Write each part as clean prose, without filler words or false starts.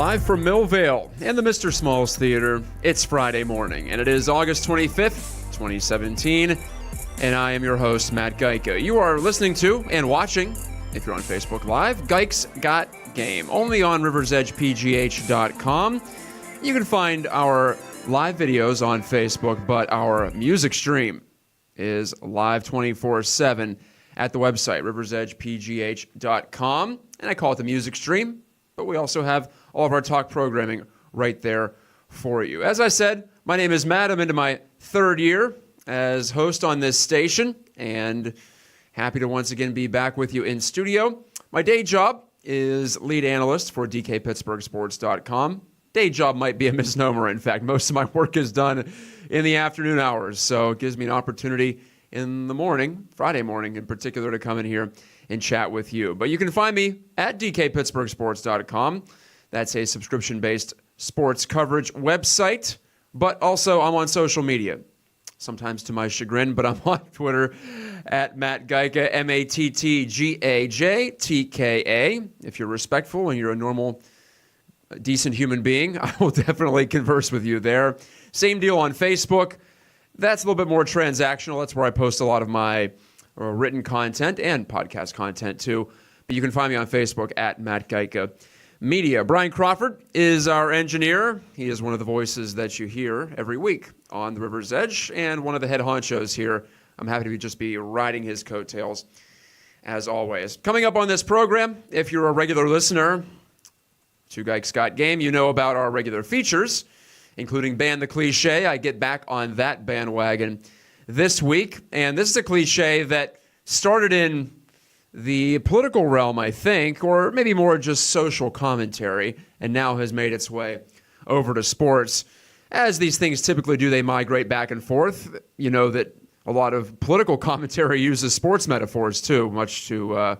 Live from Millvale and the Mr. Smalls Theater, it's Friday morning, and it is August 25th, 2017, and I am your host, Matt Gajtka. You are listening to and watching, if you're on Facebook Live, Gajk's Got Game, only on riversedgepgh.com. You can find our live videos on Facebook, but our music stream is live 24/7 at the website, riversedgepgh.com, and I call it the music stream, but we also have all of our talk programming right there for you. As I said, my name is Matt. I'm into my third year as host on this station, and happy to once again be back with you in studio. My day job is lead analyst for DKPittsburghSports.com. Day job might be a misnomer. In fact, most of my work is done in the afternoon hours, so it gives me an opportunity in the morning, Friday morning in particular, to come in here and chat with you. But you can find me at DKPittsburghSports.com. That's a subscription-based sports coverage website, but also I'm on social media, sometimes to my chagrin, but I'm on Twitter at Matt Gajtka, MattGajtka. If you're respectful and you're a normal, decent human being, I will definitely converse with you there. Same deal on Facebook. That's a little bit more transactional. That's where I post a lot of my written content and podcast content too. But you can find me on Facebook at Matt Gajtka Media. Brian Crawford is our engineer. He is one of the voices that you hear every week on the River's Edge and one of the head honchos here. I'm happy to just be riding his coattails as always. Coming up on this program, if you're a regular listener to Gajk's Got Game, you know about our regular features, including Ban the Cliche. I get back on that bandwagon this week, and this is a cliche that started in the political realm, I think, or maybe more just social commentary, and now has made its way over to sports. As these things typically do, they migrate back and forth. You know that a lot of political commentary uses sports metaphors too, much to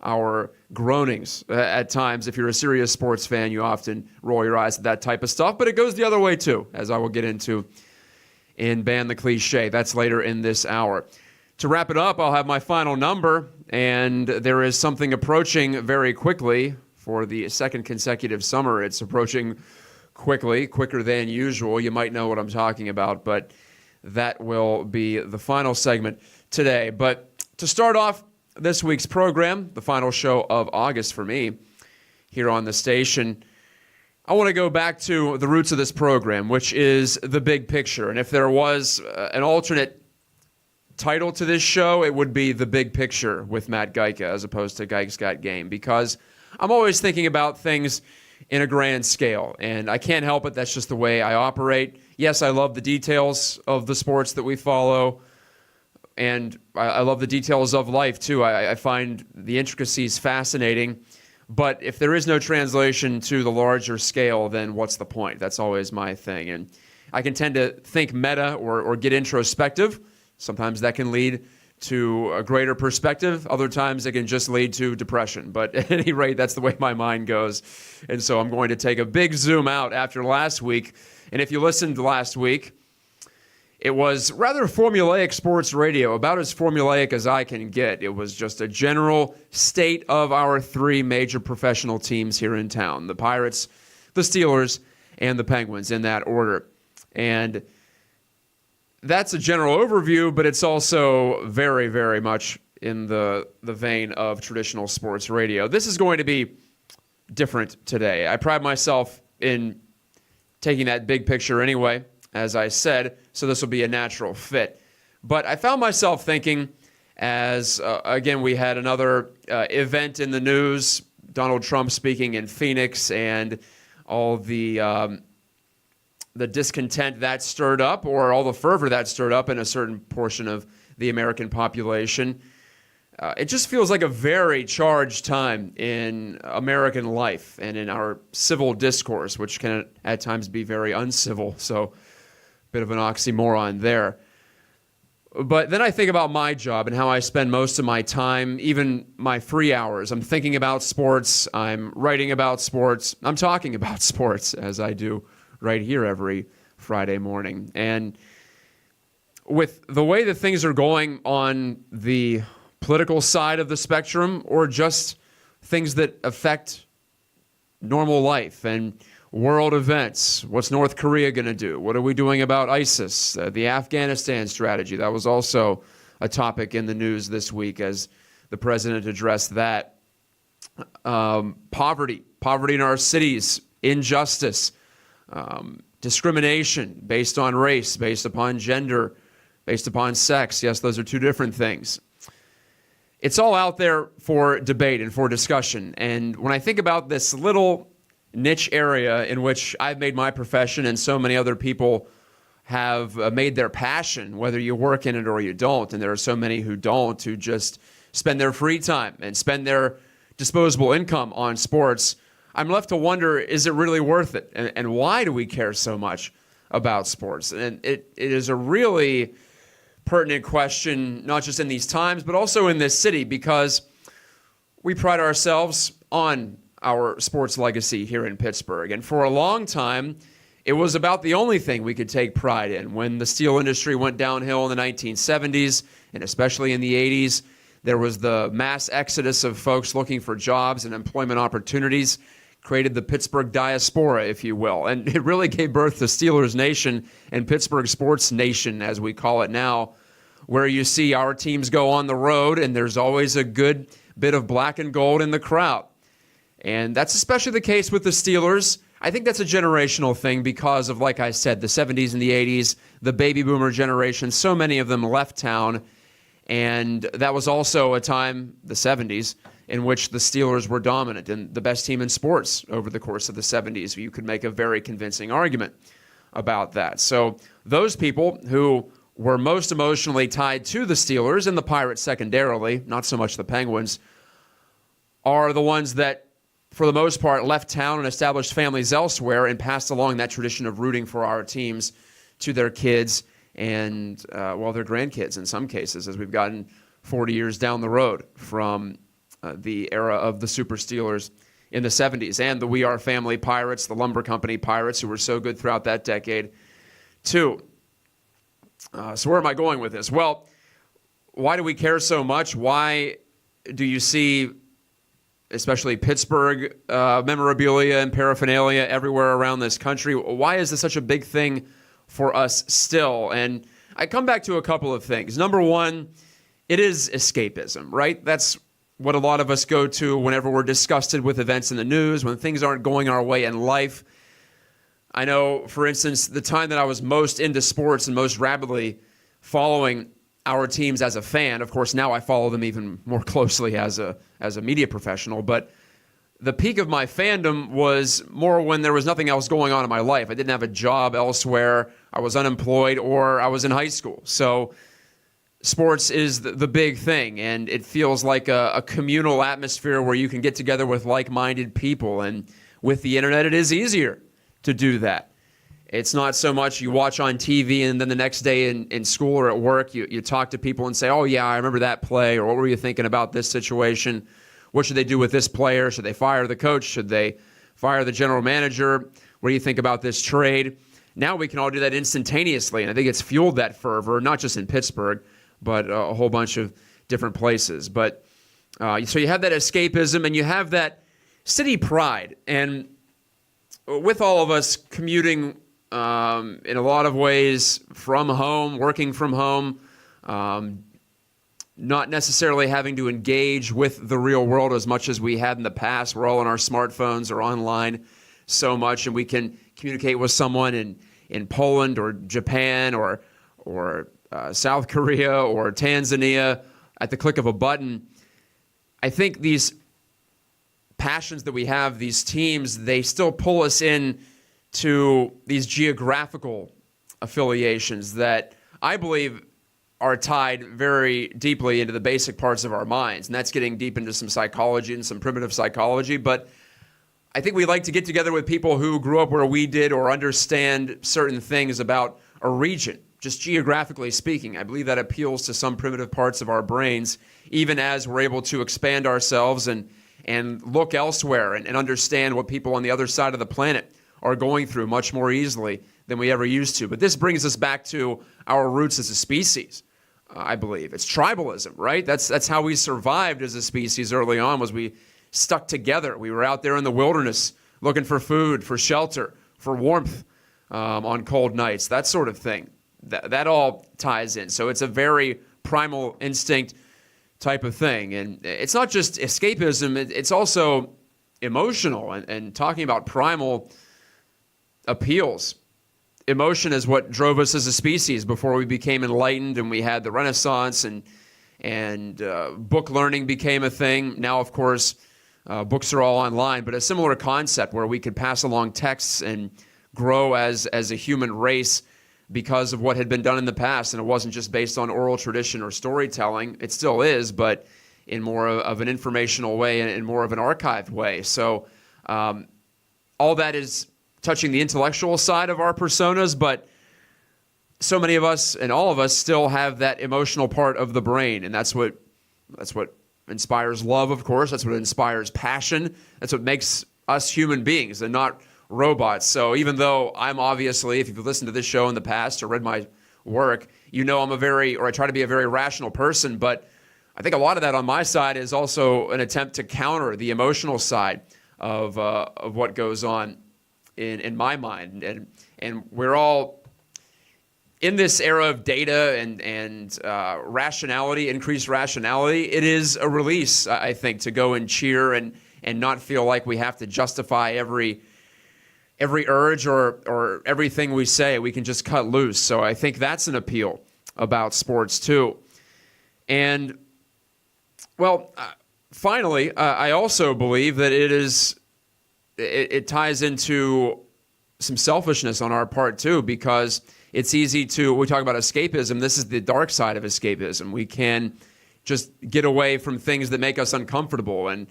our groanings at times. If you're a serious sports fan, you often roll your eyes at that type of stuff, but it goes the other way too, as I will get into in Ban the Cliche. That's later in this hour. To wrap it up, I'll have my final number, and there is something approaching very quickly for the second consecutive summer. It's approaching quickly, quicker than usual. You might know what I'm talking about, but that will be the final segment today. But to start off this week's program, the final show of August for me here on the station, I want to go back to the roots of this program, which is the big picture. And if there was an alternate title to this show, it would be The Big Picture with Matt Gajtka as opposed to Gajk's Got Game, because I'm always thinking about things in a grand scale, and I can't help it. That's just the way I operate. Yes, I love the details of the sports that we follow, and I love the details of life too. I find the intricacies fascinating, but if there is no translation to the larger scale, then what's the point? That's always my thing, and I can tend to think meta or get introspective. Sometimes that can lead to a greater perspective. Other times it can just lead to depression. But at any rate, that's the way my mind goes. And so I'm going to take a big zoom out after last week. And if you listened last week, it was rather formulaic sports radio, about as formulaic as I can get. It was just a general state of our three major professional teams here in town: the Pirates, the Steelers, and the Penguins, in that order. And that's a general overview, but it's also very, very much in the vein of traditional sports radio. This is going to be different today. I pride myself in taking that big picture anyway, as I said, so this will be a natural fit. But I found myself thinking as, again, we had another event in the news, Donald Trump speaking in Phoenix, and all the discontent that stirred up, or all the fervor that stirred up in a certain portion of the American population. It just feels like a very charged time in American life and in our civil discourse, which can at times be very uncivil. So, bit of an oxymoron there. But then I think about my job and how I spend most of my time, even my free hours. I'm thinking about sports, I'm writing about sports, I'm talking about sports, as I do right here every Friday morning. And with the way that things are going on the political side of the spectrum, or just things that affect normal life and world events. What's North Korea going to do? What are we doing about ISIS? The Afghanistan strategy. That was also a topic in the news this week as the president addressed that. Poverty in our cities, injustice, discrimination based on race, based upon gender, based upon sex. Yes, those are two different things. It's all out there for debate and for discussion. And when I think about this little niche area in which I've made my profession and so many other people have made their passion, whether you work in it or you don't, and there are so many who don't, who just spend their free time and spend their disposable income on sports, I'm left to wonder, is it really worth it? And why do we care so much about sports? And it is a really pertinent question, not just in these times, but also in this city, because we pride ourselves on our sports legacy here in Pittsburgh. And for a long time, it was about the only thing we could take pride in. When the steel industry went downhill in the 1970s, and especially in the 80s, there was the mass exodus of folks looking for jobs and employment opportunities, created the Pittsburgh diaspora, if you will. And it really gave birth to Steelers Nation and Pittsburgh Sports Nation, as we call it now, where you see our teams go on the road, and there's always a good bit of black and gold in the crowd. And that's especially the case with the Steelers. I think that's a generational thing because of, like I said, the 70s and the 80s, the baby boomer generation. So many of them left town. And that was also a time, the 70s, in which the Steelers were dominant and the best team in sports over the course of the 70s. You could make a very convincing argument about that. So those people who were most emotionally tied to the Steelers, and the Pirates secondarily, not so much the Penguins, are the ones that, for the most part, left town and established families elsewhere and passed along that tradition of rooting for our teams to their kids and, their grandkids in some cases, as we've gotten 40 years down the road from the era of the Super Steelers in the 70s, and the We Are Family Pirates, the Lumber Company Pirates, who were so good throughout that decade, too. So where am I going with this? Well, why do we care so much? Why do you see, especially Pittsburgh, memorabilia and paraphernalia everywhere around this country? Why is this such a big thing for us still? And I come back to a couple of things. Number one, it is escapism, right? That's what a lot of us go to whenever we're disgusted with events in the news, when things aren't going our way in life. I know, for instance, the time that I was most into sports and most rapidly following our teams as a fan. Of course, now I follow them even more closely as a media professional. But the peak of my fandom was more when there was nothing else going on in my life. I didn't have a job elsewhere. I was unemployed, or I was in high school. So sports is the big thing, and it feels like a communal atmosphere where you can get together with like-minded people. And with the internet, it is easier to do that. It's not so much you watch on TV and then the next day in school or at work, you talk to people and say, oh, yeah, I remember that play, or what were you thinking about this situation? What should they do with this player? Should they fire the coach? Should they fire the general manager? What do you think about this trade? Now we can all do that instantaneously, and I think it's fueled that fervor, not just in Pittsburgh, but a whole bunch of different places. But so you have that escapism, and you have that city pride. And with all of us commuting in a lot of ways from home, working from home, not necessarily having to engage with the real world as much as we had in the past. We're all on our smartphones or online so much, and we can communicate with someone in Poland or Japan or South Korea or Tanzania at the click of a button. I think these passions that we have, these teams, they still pull us in to these geographical affiliations that I believe are tied very deeply into the basic parts of our minds. And that's getting deep into some psychology and some primitive psychology. But I think we like to get together with people who grew up where we did or understand certain things about a region, just geographically speaking. I believe that appeals to some primitive parts of our brains, even as we're able to expand ourselves and look elsewhere and understand what people on the other side of the planet are going through much more easily than we ever used to. But this brings us back to our roots as a species, I believe. It's tribalism, right? That's how we survived as a species early on, was we stuck together. We were out there in the wilderness looking for food, for shelter, for warmth on cold nights, that sort of thing. That all ties in. So it's a very primal instinct type of thing. And it's not just escapism, it's also emotional. And talking about primal appeals, emotion is what drove us as a species before we became enlightened and we had the Renaissance and book learning became a thing. Now, of course, books are all online, but a similar concept where we could pass along texts and grow as a human race because of what had been done in the past. And it wasn't just based on oral tradition or storytelling. It still is, but in more of an informational way and in more of an archived way. So all that is touching the intellectual side of our personas, but so many of us and all of us still have that emotional part of the brain, and that's what inspires love, of course. That's what inspires passion. That's what makes us human beings and not robots. So even though I'm obviously, if you've listened to this show in the past or read my work, you know I try to be a very rational person, but I think a lot of that on my side is also an attempt to counter the emotional side of what goes on in my mind. And we're all in this era of data and rationality, increased rationality. It is a release, I think, to go and cheer and not feel like we have to justify every urge or everything we say. We can just cut loose. So I think that's an appeal about sports too. And well, finally, I also believe that it ties into some selfishness on our part too, because it's easy we talk about escapism. This is the dark side of escapism. We can just get away from things that make us uncomfortable, and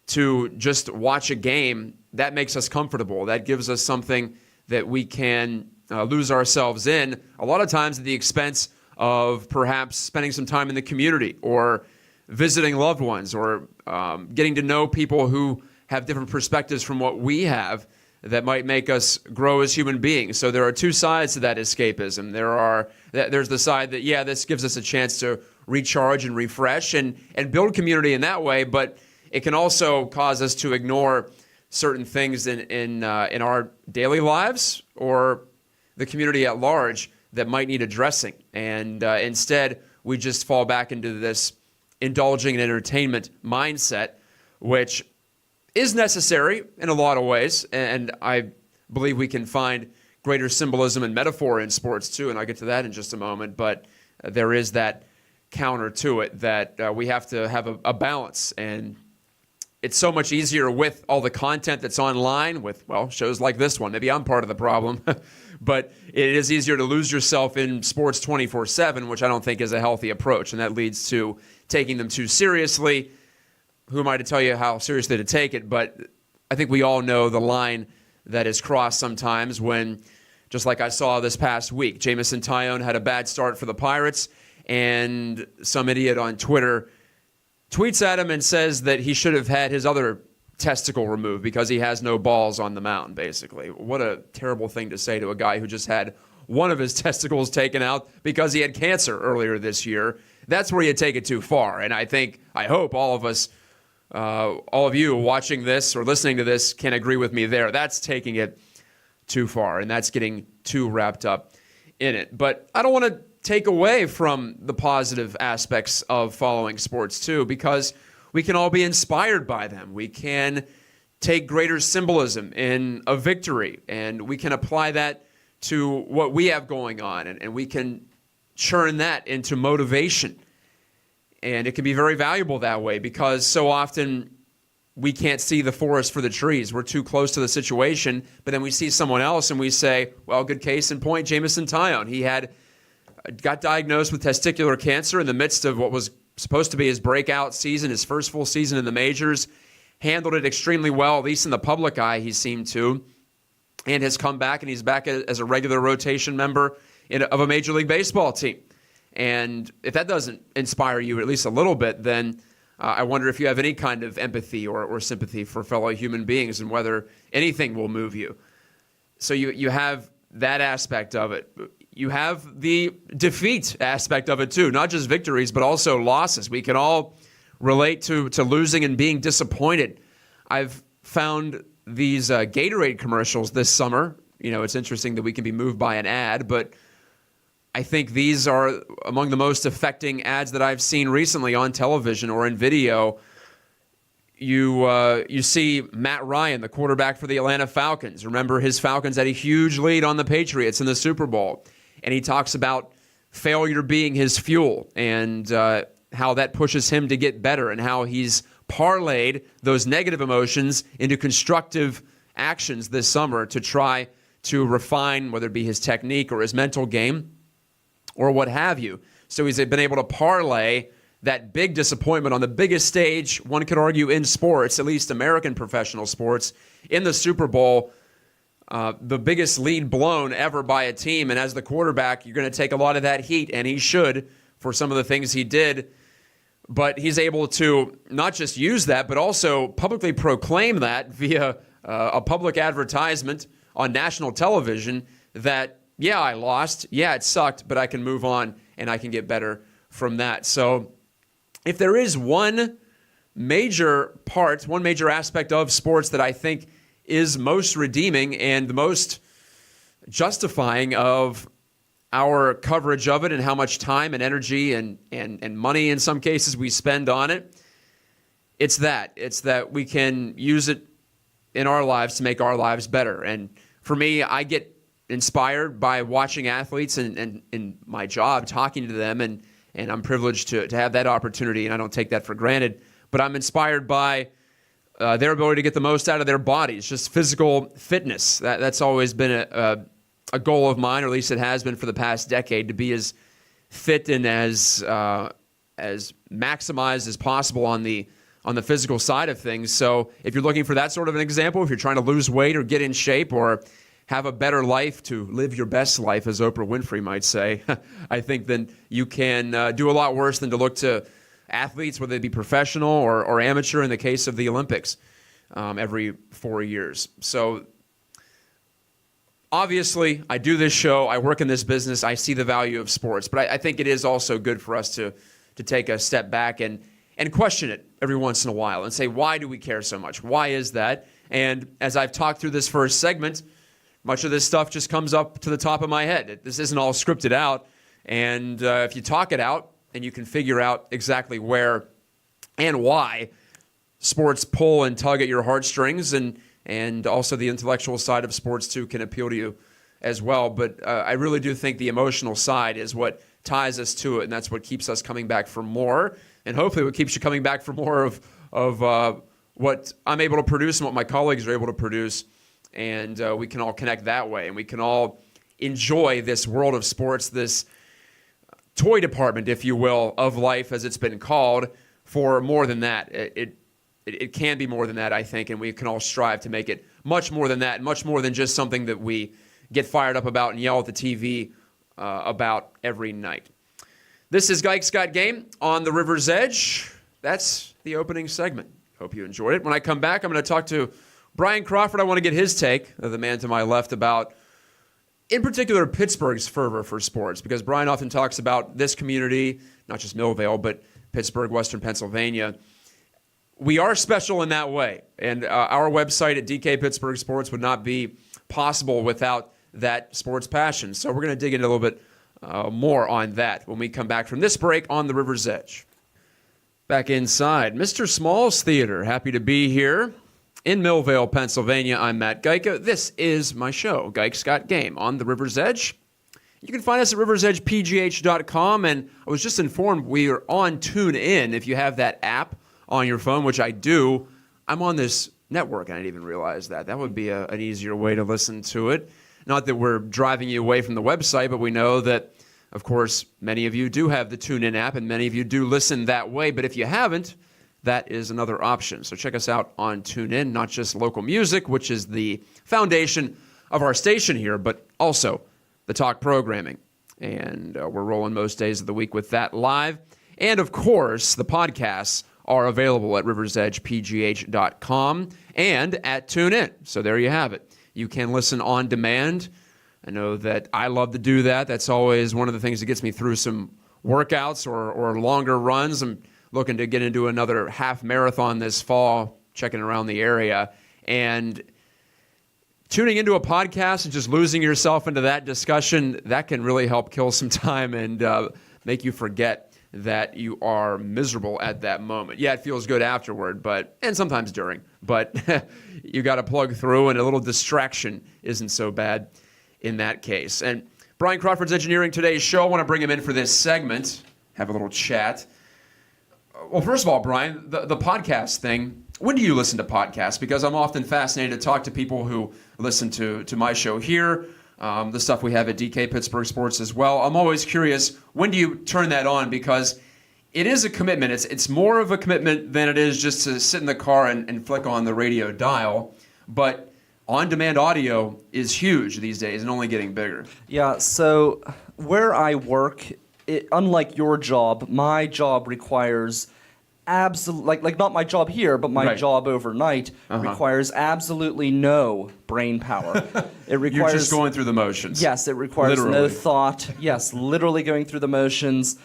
to just watch a game, that makes us comfortable. That gives us something that we can lose ourselves in, a lot of times at the expense of perhaps spending some time in the community or visiting loved ones or getting to know people who have different perspectives from what we have that might make us grow as human beings. So there are two sides to that escapism. There's the side that, yeah, this gives us a chance to recharge and refresh and build community in that way, but it can also cause us to ignore certain things in our daily lives or the community at large that might need addressing. And instead, we just fall back into this indulging in entertainment mindset, which is necessary in a lot of ways, and I believe we can find greater symbolism and metaphor in sports too, and I'll get to that in just a moment, but there is that counter to it that we have to have a balance, and it's so much easier with all the content that's online with, well, shows like this one. Maybe I'm part of the problem, but it is easier to lose yourself in sports 24/7, which I don't think is a healthy approach, and that leads to taking them too seriously. Who am I to tell you how seriously to take it? But I think we all know the line that is crossed sometimes when, just like I saw this past week, Jamison Tyone had a bad start for the Pirates, and some idiot on Twitter tweets at him and says that he should have had his other testicle removed because he has no balls on the mound, basically. What a terrible thing to say to a guy who just had one of his testicles taken out because he had cancer earlier this year. That's where you take it too far. And I hope all of us, all of you watching this or listening to this can agree with me there. That's taking it too far, and that's getting too wrapped up in it. But I don't want to take away from the positive aspects of following sports too, because we can all be inspired by them. We can take greater symbolism in a victory, and we can apply that to what we have going on, and we can churn that into motivation. And it can be very valuable that way, because so often we can't see the forest for the trees. We're too close to the situation, but then we see someone else and we say, well, good case in point, Jamison Tyone. He got diagnosed with testicular cancer in the midst of what was supposed to be his breakout season, his first full season in the majors, handled it extremely well, at least in the public eye he seemed to, and has come back, and he's back as a regular rotation member of a Major League Baseball team. And if that doesn't inspire you at least a little bit, then I wonder if you have any kind of empathy or sympathy for fellow human beings and whether anything will move you. So you have that aspect of it. You have the defeat aspect of it too, not just victories, but also losses. We can all relate to losing and being disappointed. I've found these Gatorade commercials this summer. It's interesting that we can be moved by an ad, but I think these are among the most affecting ads that I've seen recently on television or in video. You see Matt Ryan, the quarterback for the Atlanta Falcons. Remember, his Falcons had a huge lead on the Patriots in the Super Bowl. And he talks about failure being his fuel and how that pushes him to get better and how he's parlayed those negative emotions into constructive actions this summer to try to refine, whether it be his technique or his mental game or what have you. So he's been able to parlay that big disappointment on the biggest stage, one could argue, in sports, at least American professional sports, in the Super Bowl, the biggest lead blown ever by a team. And as the quarterback, you're going to take a lot of that heat, and he should, for some of the things he did. But he's able to not just use that, but also publicly proclaim that via a public advertisement on national television that, yeah, I lost, yeah, it sucked, but I can move on and I can get better from that. So if there is one major aspect of sports that I think is most redeeming and the most justifying of our coverage of it and how much time and energy and money in some cases we spend on it, it's that we can use it in our lives to make our lives better. And for me, I get inspired by watching athletes and in my job, talking to them, and I'm privileged to have that opportunity, and I don't take that for granted. But I'm inspired by their ability to get the most out of their bodies, just physical fitness. That's always been a goal of mine, or at least it has been for the past decade, to be as fit and as maximized as possible on the physical side of things. So if you're looking for that sort of an example, if you're trying to lose weight or get in shape or have a better life, to live your best life, as Oprah Winfrey might say, I think then you can do a lot worse than to look to athletes, whether they be professional or amateur in the case of the Olympics every 4 years. So obviously, I do this show, I work in this business, I see the value of sports, but I think it is also good for us to take a step back and question it every once in a while and say, why do we care so much? Why is that? And as I've talked through this first segment, much of this stuff just comes up to the top of my head. This isn't all scripted out. And if you talk it out and you can figure out exactly where and why sports pull and tug at your heartstrings, and also the intellectual side of sports too can appeal to you as well. But I really do think the emotional side is what ties us to it, and that's what keeps us coming back for more, and hopefully what keeps you coming back for more of what I'm able to produce and what my colleagues are able to produce. And we can all connect that way, and we can all enjoy this world of sports, this toy department, if you will, of life, as it's been called, for more than that. It can be more than that, I think, and we can all strive to make it much more than that, much more than just something that we get fired up about and yell at the TV about every night. This is Gajtka Game on the River's Edge. That's the opening segment. Hope you enjoyed it. When I come back, I'm going to talk to Brian Crawford. I want to get his take, the man to my left, about, in particular, Pittsburgh's fervor for sports, because Brian often talks about this community, not just Millvale, but Pittsburgh, Western Pennsylvania. We are special in that way, and our website at DK Pittsburgh Sports would not be possible without that sports passion. So we're going to dig into a little bit more on that when we come back from this break on the River's Edge. Back inside Mr. Small's Theater. Happy to be here in Millvale, Pennsylvania. I'm Matt Gajtka. This is my show, Gajtka Game on the River's Edge. You can find us at riversedgepgh.com, and I was just informed we are on TuneIn. If you have that app on your phone, which I do, I'm on this network, and I didn't even realize that. That would be an easier way to listen to it. Not that we're driving you away from the website, but we know that, of course, many of you do have the TuneIn app, and many of you do listen that way. But if you haven't, that is another option. So check us out on TuneIn, not just local music, which is the foundation of our station here, but also the talk programming. And we're rolling most days of the week with that live. And, of course, the podcasts are available at riversedgepgh.com and at TuneIn. So there you have it. You can listen on demand. I know that I love to do that. That's always one of the things that gets me through some workouts or longer runs. I'm looking to get into another half marathon this fall, checking around the area. And tuning into a podcast and just losing yourself into that discussion, that can really help kill some time and make you forget that you are miserable at that moment. Yeah, it feels good afterward, and sometimes during, but you got to plug through, and a little distraction isn't so bad in that case. And Brian Crawford's engineering today's show. I want to bring him in for this segment, have a little chat. Well, first of all, Brian, the podcast thing, when do you listen to podcasts? Because I'm often fascinated to talk to people who listen to my show here, the stuff we have at DK Pittsburgh Sports as well. I'm always curious, when do you turn that on? Because it is a commitment. It's more of a commitment than it is just to sit in the car and flick on the radio dial. But on-demand audio is huge these days and only getting bigger. Yeah, so where I work, unlike your job, my job requires like not my job here, but my job overnight requires absolutely no brain power. It requires You're just going through the motions. Yes, it requires no thought. Yes, literally going through the motions.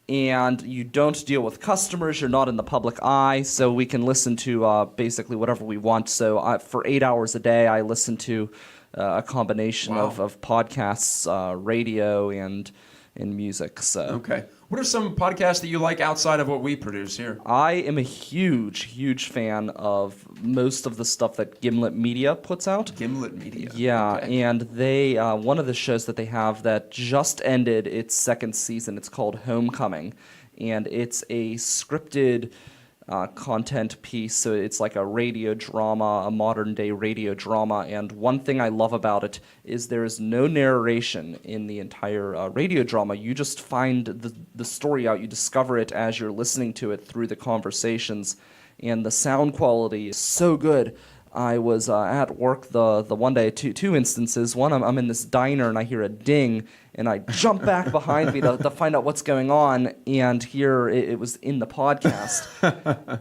And you don't deal with customers. You're not in the public eye, so we can listen to basically whatever we want. So for 8 hours a day, I listen to a combination of podcasts, radio, and music. So okay. What are some podcasts that you like outside of what we produce here? I am a huge fan of most of the stuff that Gimlet Media puts out. Gimlet Media. Yeah, okay. And they one of the shows that they have that just ended its second season, it's called Homecoming, and it's a scripted content piece, so it's like a radio drama, a modern-day radio drama, and one thing I love about it is there is no narration in the entire radio drama. You just find the story out, you discover it as you're listening to it through the conversations, and the sound quality is so good. I was at work the one day, two instances. One, I'm in this diner and I hear a ding, and I jump back behind me to find out what's going on, and here it was in the podcast.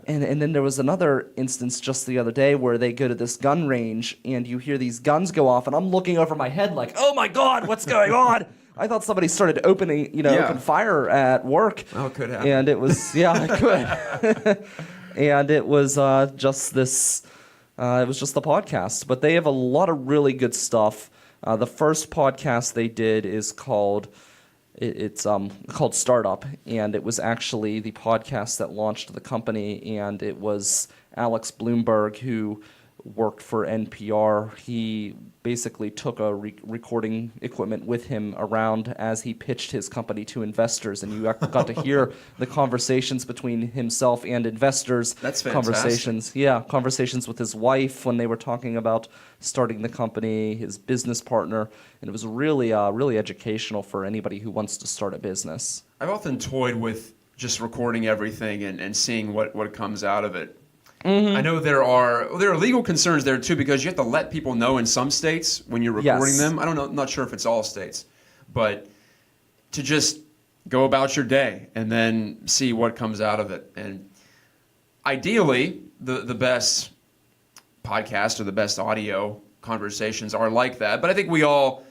and then there was another instance just the other day where they go to this gun range, and you hear these guns go off, and I'm looking over my head like, oh my God, what's going on? I thought somebody started open fire at work. Oh, it could happen. And it was, it could. And it was just this... it was just the podcast, but they have a lot of really good stuff. The first podcast they did is called Startup, and it was actually the podcast that launched the company, and it was Alex Bloomberg who worked for NPR. He basically took a recording equipment with him around as he pitched his company to investors, and you got to hear the conversations between himself and investors. That's fantastic. Conversations with his wife when they were talking about starting the company, his business partner, and it was really educational for anybody who wants to start a business. I've often toyed with just recording everything and seeing what comes out of it. Mm-hmm. I know there are legal concerns there too, because you have to let people know in some states when you're recording them. I don't know, I'm not sure if it's all states, but to just go about your day and then see what comes out of it. And ideally, the best podcast or the best audio conversations are like that. But I think we all,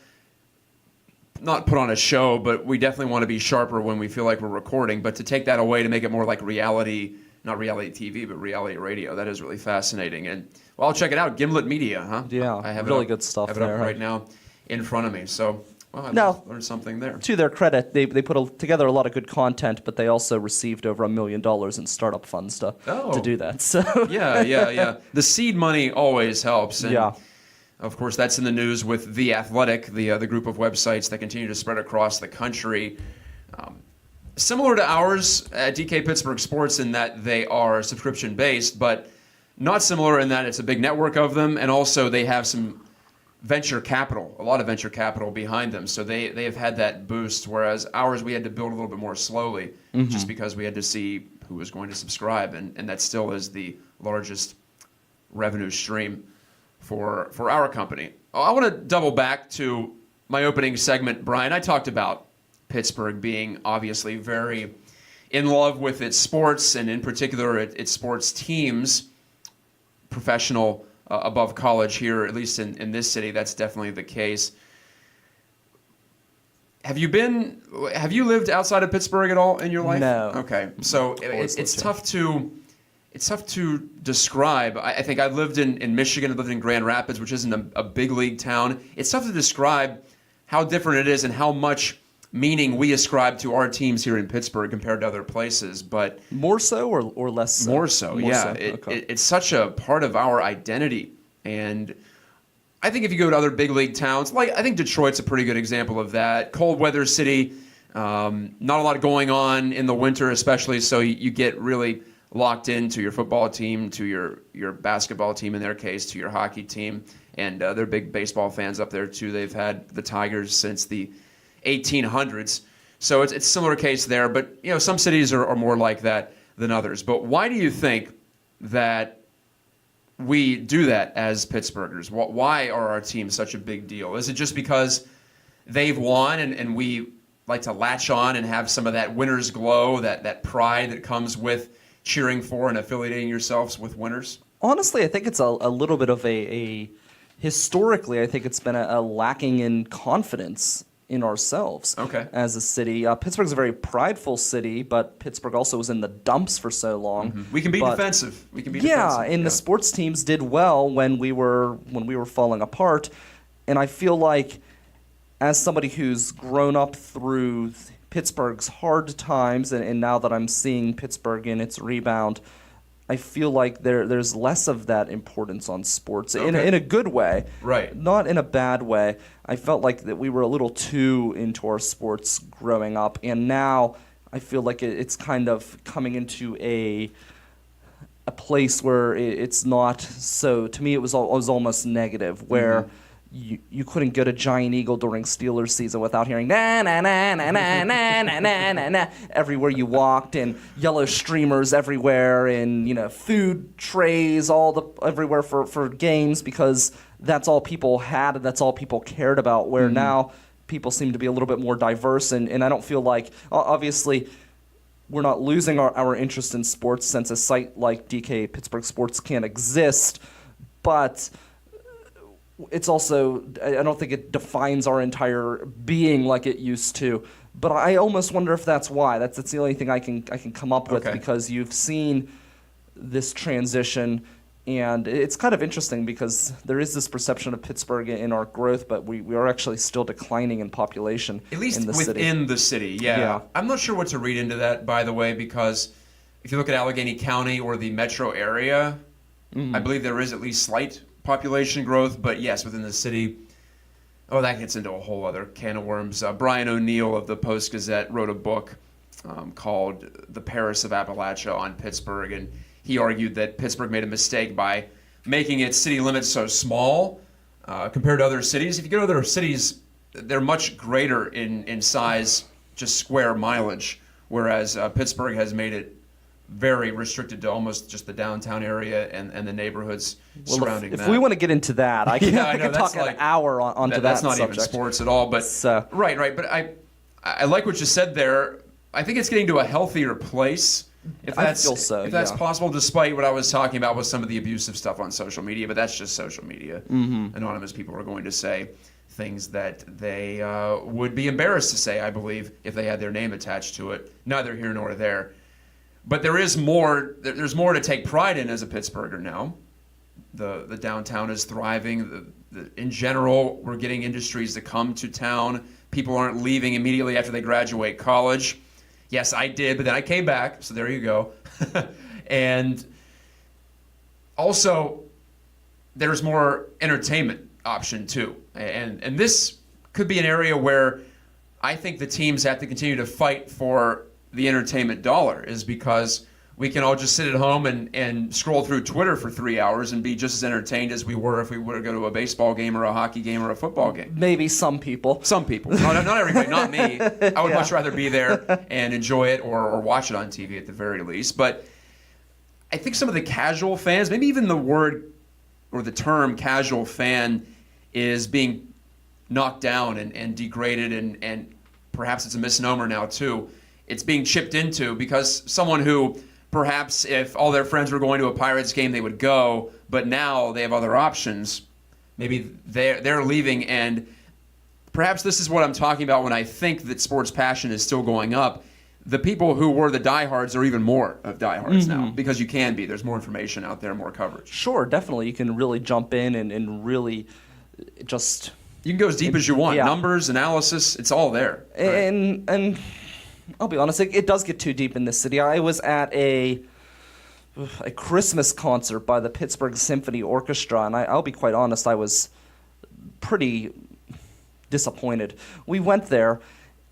not put on a show, but we definitely want to be sharper when we feel like we're recording. But to take that away to make it more like reality, not reality TV, but reality radio. That is really fascinating. And, well, I'll check it out. Gimlet Media, huh? Yeah, I have really good stuff there. I have it up right now in front of me. So, well, I've learned something there. To their credit, they put together a lot of good content, but they also received over $1 million in startup funds to do that. So Yeah. The seed money always helps. And yeah. Of course, that's in the news with The Athletic, the group of websites that continue to spread across the country. Similar to ours at DK Pittsburgh Sports in that they are subscription-based, but not similar in that it's a big network of them, and also they have some venture capital, a lot of venture capital behind them. So they have had that boost, whereas ours we had to build a little bit more slowly just because we had to see who was going to subscribe, and that still is the largest revenue stream for our company. I want to double back to my opening segment, Brian. I talked about Pittsburgh being obviously very in love with its sports, and in particular its sports teams, professional above college here, at least in this city. That's definitely the case. Have you lived outside of Pittsburgh at all in your life? No. Okay. So it's tough to it's tough to describe. I think I lived in Michigan, I lived in Grand Rapids, which isn't a big league town. It's tough to describe how different it is and how much meaning we ascribe to our teams here in Pittsburgh compared to other places. But more so or less so? More so, yeah. So. Okay. It's such a part of our identity. And I think if you go to other big league towns, like I think Detroit's a pretty good example of that. Cold weather city, not a lot going on in the winter especially, so you get really locked into your football team, to your basketball team in their case, to your hockey team. And they're big baseball fans up there too. They've had the Tigers since the 1800s. So it's a similar case there. But some cities are more like that than others. But why do you think that we do that as Pittsburghers? Why are our teams such a big deal? Is it just because they've won and we like to latch on and have some of that winner's glow, that pride that comes with cheering for and affiliating yourselves with winners? Honestly, I think it's a little bit of a historically, I think it's been a lacking in confidence in ourselves as a city. Pittsburgh's a very prideful city, but Pittsburgh also was in the dumps for so long. Mm-hmm. We can be defensive. We can be defensive. And the sports teams did well when we were falling apart. And I feel like as somebody who's grown up through Pittsburgh's hard times, and now that I'm seeing Pittsburgh in its rebound, I feel like there's less of that importance on sports in a good way, right? Not in a bad way. I felt like that we were a little too into our sports growing up, and now I feel like it's kind of coming into a place where it's not so. To me, it was almost negative, where. Mm-hmm. You couldn't go to Giant Eagle during Steelers season without hearing na na na na na na na na na na everywhere you walked, and yellow streamers everywhere, and food trays everywhere for games, because that's all people had and that's all people cared about. Where now people seem to be a little bit more diverse, and I don't feel like obviously we're not losing our interest in sports, since a site like DK Pittsburgh Sports can't exist, but it's also, I don't think it defines our entire being like it used to. But I almost wonder if that's why. That's the only thing I can come up with, because you've seen this transition, and it's kind of interesting because there is this perception of Pittsburgh in our growth, but we are actually still declining in population. At least in the within the city, yeah. I'm not sure what to read into that, by the way, because if you look at Allegheny County or the metro area, I believe there is at least slight population growth, but yes, within the city, that gets into a whole other can of worms. Brian O'Neill of the Post-Gazette wrote a book called The Paris of Appalachia on Pittsburgh, and he argued that Pittsburgh made a mistake by making its city limits so small compared to other cities. If you go to other cities, they're much greater in size, just square mileage, whereas Pittsburgh has made it very restricted to almost just the downtown area and the neighborhoods surrounding that. If we want to get into that, I can talk an hour onto that That's not subject. even sports at all. But right. But I like what you said there. I think it's getting to a healthier place. If that's possible, despite what I was talking about with some of the abusive stuff on social media. But that's just social media. Mm-hmm. Anonymous people are going to say things that they would be embarrassed to say, I believe, if they had their name attached to it. Neither here nor there. But there's more to take pride in as a Pittsburgher now. The downtown is thriving. In general, we're getting industries to come to town. People aren't leaving immediately after they graduate college. Yes, I did, but then I came back, so there you go. And also, there's more entertainment option too. And this could be an area where I think the teams have to continue to fight for the entertainment dollar, is because we can all just sit at home and scroll through Twitter for 3 hours and be just as entertained as we were if we were to go to a baseball game or a hockey game or a football game. Maybe some people. Some people. No, not everybody, not me. I would much rather be there and enjoy it or watch it on TV at the very least. But I think some of the casual fans, maybe even the word or the term casual fan is being knocked down and degraded, and perhaps it's a misnomer now too. It's being chipped into because someone who perhaps if all their friends were going to a Pirates game, they would go, but now they have other options. Maybe they're leaving, and perhaps this is what I'm talking about when I think that sports passion is still going up. the people who were the diehards are even more of diehards now because you can be. There's more information out there, more coverage. Sure, definitely. You can really jump in and really just... You can go as deep as you want. Yeah. Numbers, analysis, it's all there. Right? And I'll be honest, it does get too deep in this city. I was at a Christmas concert by the Pittsburgh Symphony Orchestra, and I'll be quite honest, I was pretty disappointed. We went there,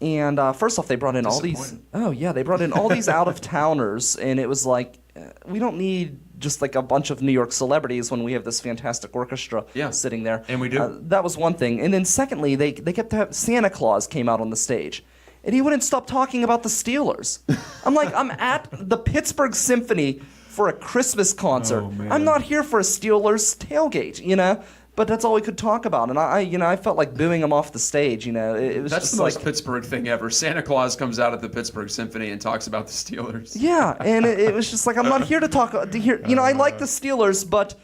and first off, they brought in all these... Oh, yeah, they brought in all these out-of-towners, and it was like, we don't need just like a bunch of New York celebrities when we have this fantastic orchestra sitting there. And we do. That was one thing. And then secondly, they kept to have... Santa Claus came out on the stage, and he wouldn't stop talking about the Steelers. I'm like, I'm at the Pittsburgh Symphony for a Christmas concert. Oh, man. I'm not here for a Steelers tailgate, you know? But that's all we could talk about, and I felt like booing him off the stage. You know, it was That's just the most like Pittsburgh thing ever. Santa Claus comes out at the Pittsburgh Symphony and talks about the Steelers. yeah, and it was just like I'm not here to hear. You know, I like the Steelers, but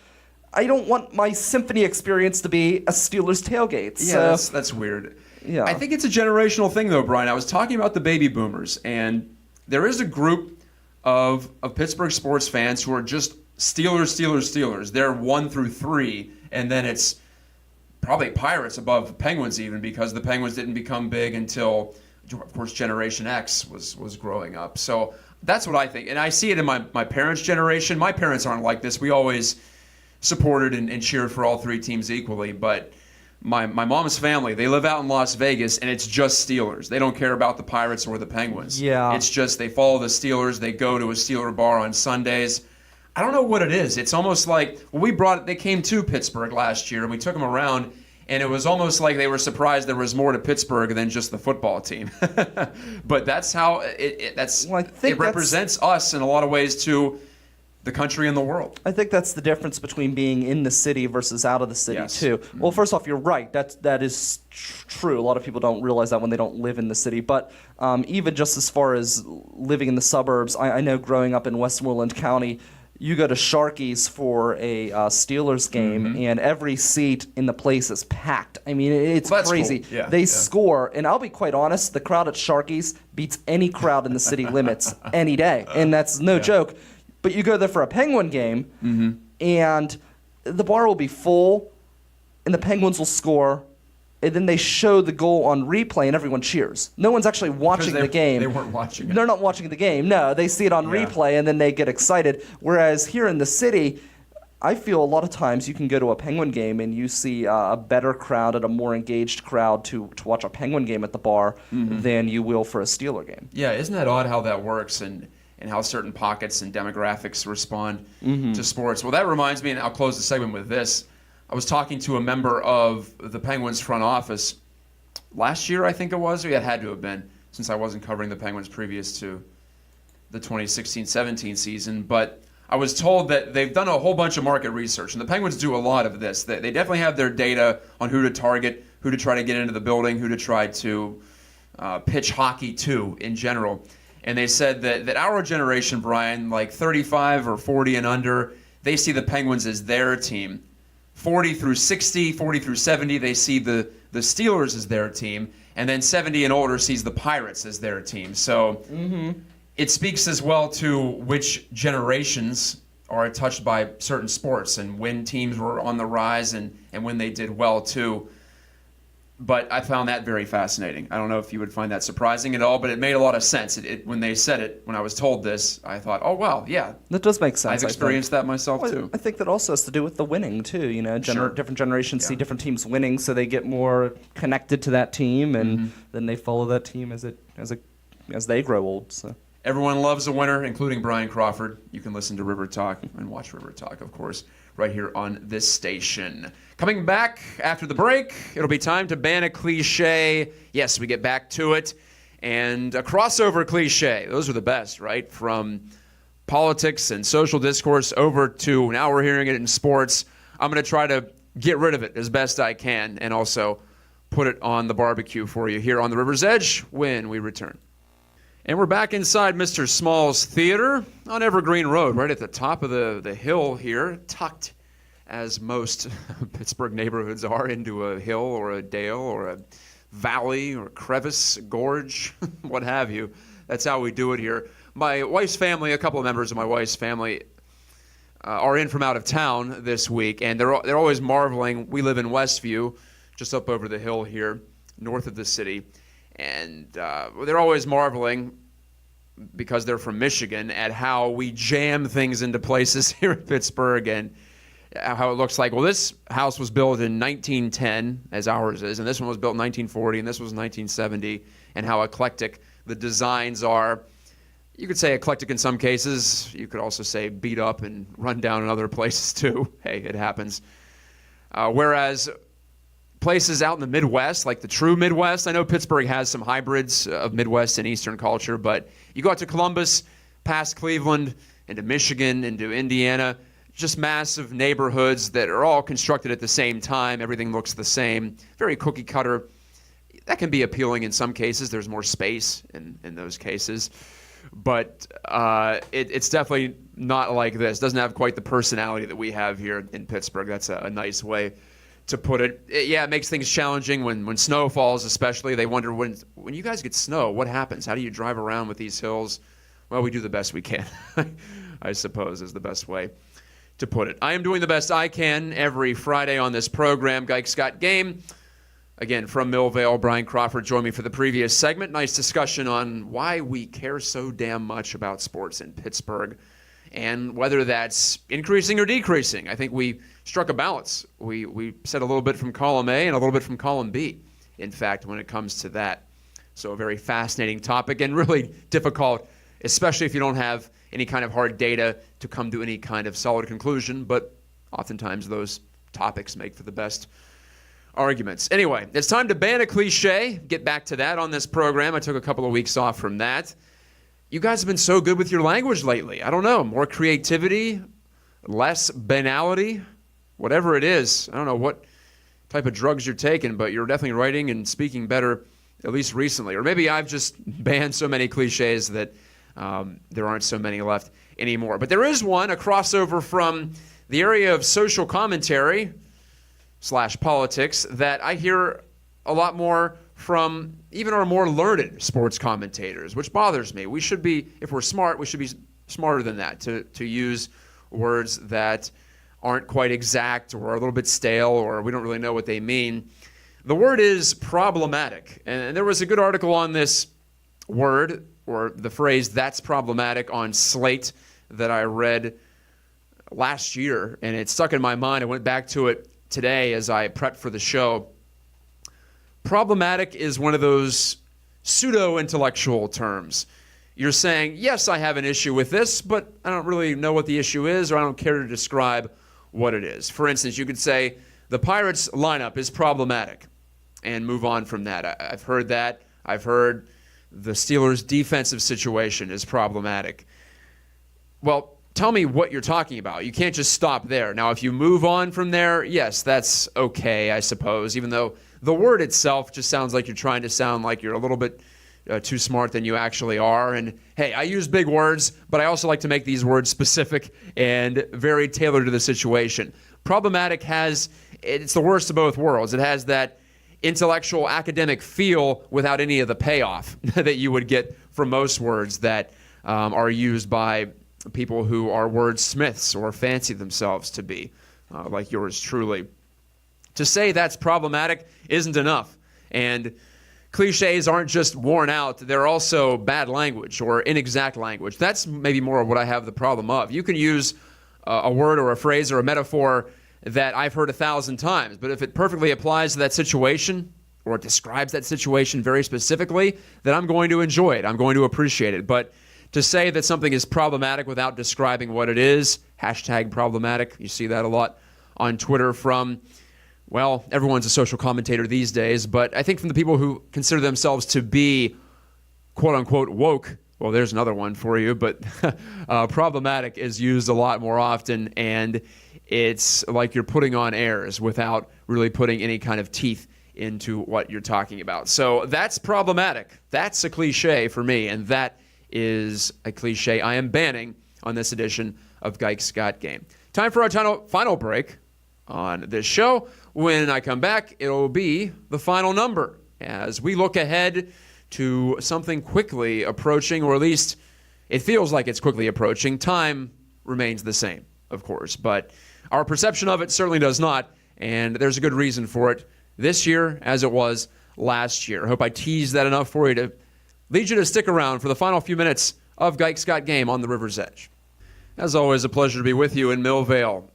I don't want my symphony experience to be a Steelers tailgate. Yeah, So, that's weird. Yeah. I think it's a generational thing, though, Brian. I was talking about the baby boomers, and there is a group of Pittsburgh sports fans who are just Steelers. They're 1 through 3, and then it's probably Pirates above Penguins even, because the Penguins didn't become big until, of course, Generation X was growing up. So that's what I think. And I see it in my parents' generation. My parents aren't like this. We always supported and cheered for all 3 teams equally. But my mom's family, they live out in Las Vegas, and it's just Steelers. They don't care about the Pirates or the Penguins. Yeah. It's just they follow the Steelers. They go to a Steeler bar on Sundays. I don't know what it is. It's almost like they came to Pittsburgh last year, and we took them around, and it was almost like they were surprised there was more to Pittsburgh than just the football team. But that's how it represents us in a lot of ways to the country and the world. I think that's the difference between being in the city versus out of the city, Yes. too. Well, first off, you're right. That is true. A lot of people don't realize that when they don't live in the city. But even just as far as living in the suburbs, I know growing up in Westmoreland County, you go to Sharkey's for a Steelers game, and every seat in the place is packed. I mean, it's crazy. Cool. Yeah, they score, and I'll be quite honest, the crowd at Sharkey's beats any crowd in the city limits any day, and that's no joke. But you go there for a Penguin game, and the bar will be full, and the Penguins will score, and then they show the goal on replay, and everyone cheers. No one's actually watching the game. They weren't watching it. They're not watching the game. No, they see it on replay, and then they get excited. Whereas here in the city, I feel a lot of times you can go to a Penguin game and you see a better crowd and a more engaged crowd to watch a Penguin game at the bar than you will for a Steeler game. Yeah, isn't that odd how that works and how certain pockets and demographics respond to sports? Well, that reminds me, and I'll close the segment with this. I was talking to a member of the Penguins front office last year, I think it was. It had to have been, since I wasn't covering the Penguins previous to the 2016-17 season. But I was told that they've done a whole bunch of market research, and the Penguins do a lot of this. They definitely have their data on who to target, who to try to get into the building, who to try to pitch hockey to in general. And they said that our generation, Brian, like 35 or 40 and under, they see the Penguins as their team. 40 through 60, 40 through 70, they see the Steelers as their team. And then 70 and older sees the Pirates as their team. So it speaks as well to which generations are touched by certain sports and when teams were on the rise and when they did well, too. But I found that very fascinating. I don't know if you would find that surprising at all, but it made a lot of sense. When they said it, when I was told this, I thought, oh, wow, yeah. That does make sense. I've experienced that myself, too. I think that also has to do with the winning, too. You know, different generations see different teams winning, so they get more connected to that team, and then they follow that team as they grow old. So. Everyone loves a winner, including Brian Crawford. You can listen to River Talk and watch River Talk, of course, right here on this station. Coming back after the break, it'll be time to ban a cliche. Yes, we get back to it. And a crossover cliche. Those are the best, right? From politics and social discourse over to now we're hearing it in sports. I'm going to try to get rid of it as best I can and also put it on the barbecue for you here on the River's Edge when we return. And we're back inside Mr. Small's Theater on Evergreen Road, right at the top of the hill here, tucked as most Pittsburgh neighborhoods are into a hill or a dale or a valley or crevice, gorge, what have you. That's how we do it here. My wife's family, a couple of members of my wife's family, are in from out of town this week, and they're always marveling. We live in Westview, just up over the hill here, north of the city, and they're always marveling, because they're from Michigan, at how we jam things into places here in Pittsburgh, and how it looks like, well, this house was built in 1910, as ours is, and this one was built in 1940, and this was 1970, and how eclectic the designs are. You could say eclectic in some cases. You could also say beat up and run down in other places too. Hey, it happens. Whereas places out in the Midwest, like the true Midwest, I know Pittsburgh has some hybrids of Midwest and Eastern culture, but you go out to Columbus, past Cleveland, into Michigan, into Indiana, just massive neighborhoods that are all constructed at the same time. Everything looks the same, very cookie cutter. That can be appealing in some cases. There's more space in those cases. But it's definitely not like this. It doesn't have quite the personality that we have here in Pittsburgh. That's a nice way to put it. Yeah, it makes things challenging when snow falls, especially. They wonder, when you guys get snow, what happens? How do you drive around with these hills? Well, we do the best we can, I suppose, is the best way to put it. I am doing the best I can every Friday on this program, Gajtka Game. Again, from Millvale, Brian Crawford joined me for the previous segment. Nice discussion on why we care so damn much about sports in Pittsburgh and whether that's increasing or decreasing. I think we struck a balance. We said a little bit from column A and a little bit from column B, in fact, when it comes to that. So a very fascinating topic and really difficult, especially if you don't have any kind of hard data to come to any kind of solid conclusion. But oftentimes those topics make for the best arguments. Anyway, it's time to ban a cliche. Get back to that on this program. I took a couple of weeks off from that. You guys have been so good with your language lately. I don't know, more creativity, less banality, whatever it is. I don't know what type of drugs you're taking, but you're definitely writing and speaking better, at least recently. Or maybe I've just banned so many cliches that there aren't so many left anymore. But there is one, a crossover from the area of social commentary / politics that I hear a lot more from even our more learned sports commentators, which bothers me. We should be, if we're smart, we should be smarter than that, to use words that aren't quite exact or a little bit stale or we don't really know what they mean. The word is problematic. And there was a good article on this word, or the phrase, that's problematic, on Slate that I read last year, and it stuck in my mind. I went back to it today as I prepped for the show. Problematic is one of those pseudo-intellectual terms. You're saying, yes, I have an issue with this, but I don't really know what the issue is, or I don't care to describe what it is. For instance, you could say, the Pirates lineup is problematic, and move on from that. I've heard that. I've heard the Steelers' defensive situation is problematic. Well, tell me what you're talking about. You can't just stop there. Now, if you move on from there, yes, that's okay, I suppose, even though the word itself just sounds like you're trying to sound like you're a little bit too smart than you actually are. And hey, I use big words, but I also like to make these words specific and very tailored to the situation. Problematic it's the worst of both worlds. It has that intellectual academic feel without any of the payoff that you would get from most words that are used by people who are wordsmiths or fancy themselves to be, like yours truly. To say that's problematic isn't enough. And cliches aren't just worn out, they're also bad language or inexact language. That's maybe more of what I have the problem of. You can use a word or a phrase or a metaphor that I've heard 1,000 times, but if it perfectly applies to that situation or it describes that situation very specifically, then I'm going to enjoy it. I'm going to appreciate it. But to say that something is problematic without describing what it is, #problematic, you see that a lot on Twitter from, well, everyone's a social commentator these days, but I think from the people who consider themselves to be quote-unquote woke, well, there's another one for you, but problematic is used a lot more often, and it's like you're putting on airs without really putting any kind of teeth into what you're talking about. So that's problematic. That's a cliche for me, and that is a cliche I am banning on this edition of Gajtka Game. Time for our final break on this show. When I come back, it'll be the final number as we look ahead to something quickly approaching, or at least it feels like it's quickly approaching. Time remains the same, of course, but our perception of it certainly does not, and there's a good reason for it this year as it was last year. I hope I teased that enough for you to lead you to stick around for the final few minutes of Gajtka Game on the River's Edge. As always, a pleasure to be with you in Millvale.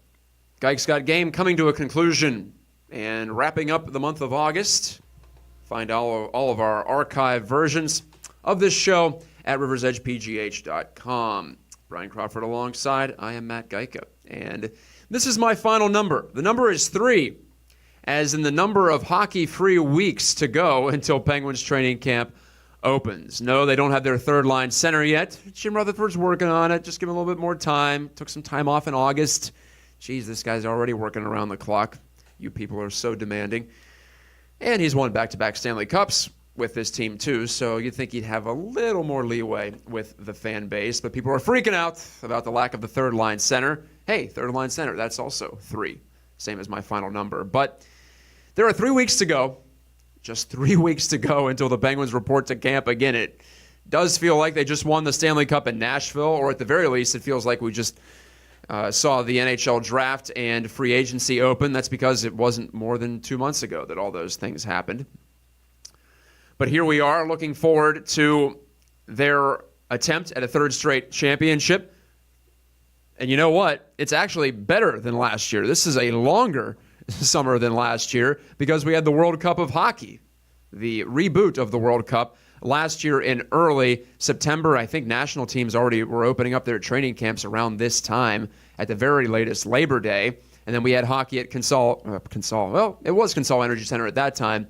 Gajtka Game coming to a conclusion and wrapping up the month of August. Find all of our archive versions of this show at riversedgepgh.com. Brian Crawford alongside. I am Matt Gajtka. And this is my final number. The number is 3, as in the number of hockey-free weeks to go until Penguins training camp opens. No, they don't have their third-line center yet. Jim Rutherford's working on it. Just give him a little bit more time. Took some time off in August. Geez, this guy's already working around the clock. You people are so demanding. And he's won back-to-back Stanley Cups with this team, too, so you'd think he'd have a little more leeway with the fan base. But people are freaking out about the lack of the third-line center. Hey, third-line center, that's also 3, same as my final number. But there are 3 weeks to go. Just 3 weeks to go until the Penguins report to camp again. It does feel like they just won the Stanley Cup in Nashville, or at the very least, it feels like we just saw the NHL draft and free agency open. That's because it wasn't more than 2 months ago that all those things happened. But here we are looking forward to their attempt at a third straight championship. And you know what? It's actually better than last year. This is a longer summer than last year because we had the World Cup of Hockey, the reboot of the World Cup last year in early September. I think national teams already were opening up their training camps around this time, at the very latest Labor Day. And then we had hockey at it was Consol Energy Center at that time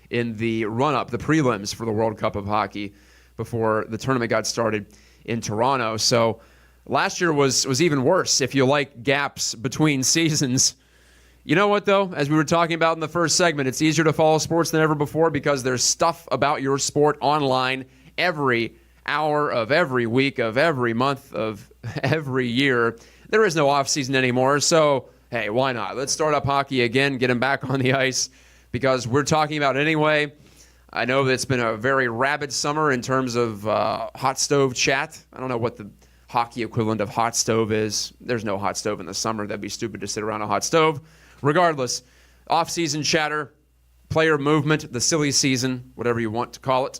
in the run-up, the prelims for the World Cup of Hockey before the tournament got started in Toronto. So last year was even worse if you like gaps between seasons. You know what, though? As we were talking about in the first segment, it's easier to follow sports than ever before because there's stuff about your sport online every hour of every week of every month of every year. There is no offseason anymore, so, hey, why not? Let's start up hockey again, get them back on the ice because we're talking about it anyway. I know that it's been a very rabid summer in terms of hot stove chat. I don't know what the hockey equivalent of hot stove is. There's no hot stove in the summer. That'd be stupid to sit around a hot stove. Regardless, off-season chatter, player movement, the silly season, whatever you want to call it.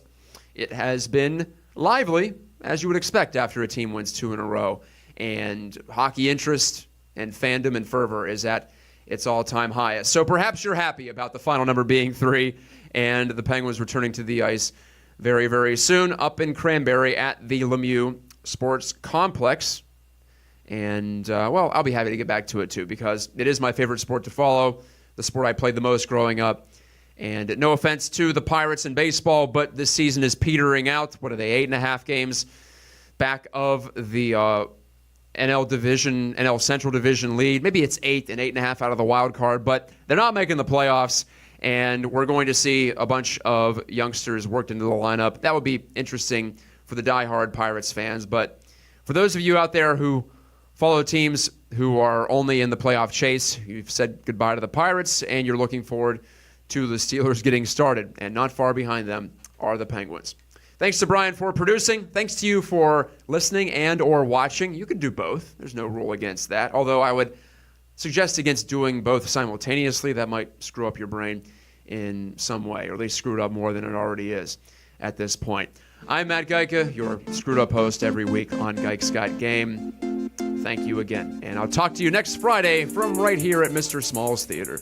It has been lively, as you would expect after a team wins 2 in a row. And hockey interest and fandom and fervor is at its all-time highest. So perhaps you're happy about the final number being 3 and the Penguins returning to the ice very, very soon up in Cranberry at the Lemieux Sports Complex. And, well, I'll be happy to get back to it, too, because it is my favorite sport to follow, the sport I played the most growing up. And no offense to the Pirates in baseball, but this season is petering out. What are they, 8.5 games back of the NL Central Division lead? Maybe it's 8 and 8.5 out of the wild card, but they're not making the playoffs. And we're going to see a bunch of youngsters worked into the lineup. That would be interesting for the diehard Pirates fans. But for those of you out there who follow teams who are only in the playoff chase, you've said goodbye to the Pirates, and you're looking forward to the Steelers getting started. And not far behind them are the Penguins. Thanks to Brian for producing. Thanks to you for listening and or watching. You can do both. There's no rule against that. Although I would suggest against doing both simultaneously. That might screw up your brain in some way, or at least screw it up more than it already is at this point. I'm Matt Gajtka, your screwed-up host every week on Gajtka Game. Thank you again, and I'll talk to you next Friday from right here at Mr. Small's Theater.